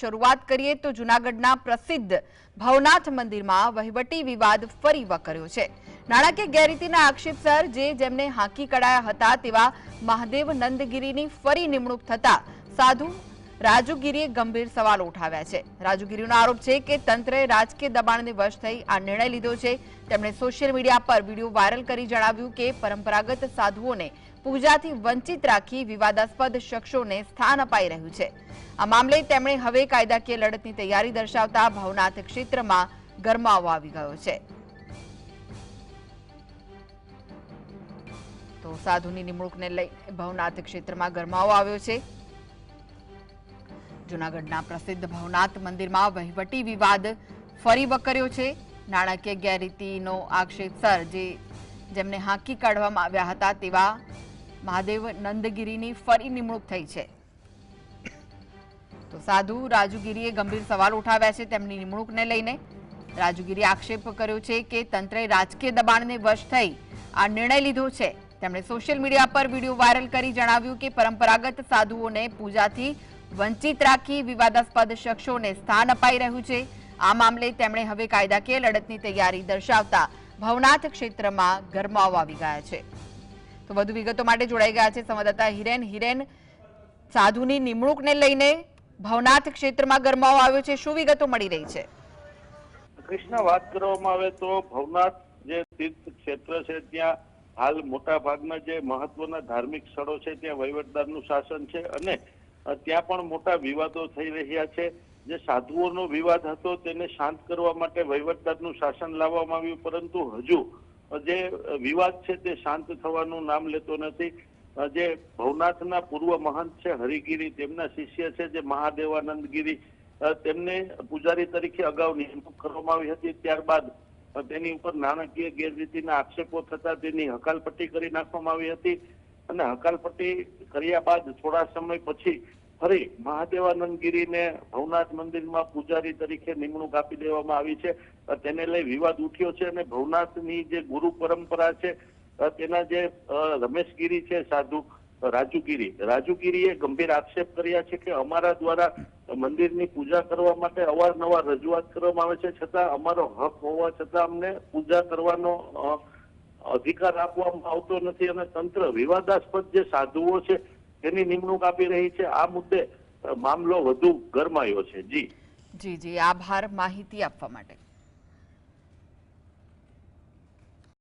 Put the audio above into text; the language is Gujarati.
શરૂઆત કરીએ તો જૂનાગઢના પ્રસિદ્ધ ભવનાથ મંદિરમાં વહીવટી વિવાદ ફરી વકર્યો છે। નાણાકીય ગેરરીતિના આક્ષેપસર જેમને હાંકી કઢાયા હતા તેવા મહાદેવ નંદગીરીની ફરી નિમણૂક થતા સાધુ રાજુગીરીએ ગંભીર સવાલો ઉઠાવ્યા છે। રાજુગીરીનો આરોપ છે કે તંત્રે રાજકીય દબાણને વશ થઈ આ નિર્ણય લીધો છે। તેમણે સોશિયલ મીડિયા પર વિડીયો વાયરલ કરી જણાવ્યું કે પરંપરાગત સાધુઓને પૂજાથી વંચિત રાખી વિવાદાસ્પદ શખ્સોને સ્થાન અપાઈ રહ્યું છે। આ મામલે તેમણે હવે કાયદાકીય લડતની તૈયારી દર્શાવતા ભવનાથ ક્ષેત્રમાં ગરમાવો આવી ગયો છે। તો સાધુની નિમણૂકને લઈને ભવનાથ ક્ષેત્રમાં ગરમાવો આવ્યો છે। જૂનાગઢના પ્રસિદ્ધ ભવનાથ મંદિરમાં વહીવટી વિવાદ ફરી વકર્યો છે। નાણાકીય ગેરરીતિનો આક્ષેપસર જેમને હાંકી કાઢવામાં આવ્યા હતા તેવા મહાદેવ નંદગીરીની ફરી નિમણૂક થઈ છે। તો સાધુ રાજુગીરીએ ગંભીર સવાલ ઉઠાવ્યા છે તેમની નિમણૂકને લઈને। રાજુગીરીએ આક્ષેપ કર્યો છે કે તંત્રે રાજકીય દબાણને વશ થઈ આ નિર્ણય લીધો છે। તેમણે સોશિયલ મીડિયા પર વિડીયો વાયરલ કરી જણાવ્યું કે પરંપરાગત સાધુઓને પૂજાથી વંચિત રાખી વિવાદાસ્પદ શખ્સોને સ્થાન અપાઈ રહ્યું છે। આ મામલે તેમણે હવે કાયદાકીય લડતની તૈયારી દર્શાવતા ભવનાથ ક્ષેત્રમાં ગરમાવો આવી ગયા છે। તો વધુ વિગતો માટે જોડાઈ ગયા છે સંવાદદાતા હિરેન। સાધુની નિમણૂકને લઈને ભવનાથ ક્ષેત્રમાં ગરમાવો આવ્યો છે, શું વિગતો મળી રહી છે? કૃષ્ણ, વાત કરવામાં આવે તો ભવનાથ જે તીર્થ ક્ષેત્ર છે ત્યાં હાલ મોટા ભાગના જે મહત્વના ધાર્મિક સ્થળો છે ત્યાં વહીવટદારનું શાસન છે અને ત્યાં પણ મોટા વિવાદો થઈ રહ્યા છે। જે સાધુઓનો વિવાદ હતો તેને શાંત કરવા માટે વહીવટદારનું શાસન લાવવામાં આવ્યું, પરંતુ હજુ જે વિવાદ છે તે શાંત થવાનું નામ લેતો નથી। જે ભવનાથના પૂર્વ મહંત છે હરિગીરી, તેમના શિષ્ય છે જે મહાદેવાનંદગીરી, તેમને પૂજારી તરીકે અગાઉ નિમણૂક કરવામાં આવી હતી। ત્યારબાદ તેની ઉપર નાણાકીય ગેરરીતિના આક્ષેપો થતા તેની હકાલપટ્ટી કરી નાખવામાં આવી હતી અને હકાલપટ્ટી કર્યા બાદ થોડા સમય પછી ફરી મહાદેવાનંદગીરીને ભવનાથ મંદિરમાં પૂજારી તરીકે નિમણૂક આપી દેવામાં આવી છે। તેને લઈ વિવાદ ઉઠ્યો છે અને ભવનાથની જે ગુરુ પરંપરા છે તેના જે રમેશગીરી છે સાધુ રાજુગીરીએ ગંભીર આક્ષેપ કર્યા છે કે અમારા દ્વારા મંદિરની પૂજા કરવા માટે અવારનવાર રજૂઆત કરવામાં આવે છે, છતાં અમારો હક હોવા છતાં અમને પૂજા કરવાનો અધિકાર આપવામાં આવતો નથી અને તંત્ર વિવાદાસ્પદ જે સાધુઓ છે તેની નિમણૂક આપી રહી છે। આ મુદ્દે મામલો વધુ ગરમાયો છે। જી, આભાર માહિતી આપવા માટે।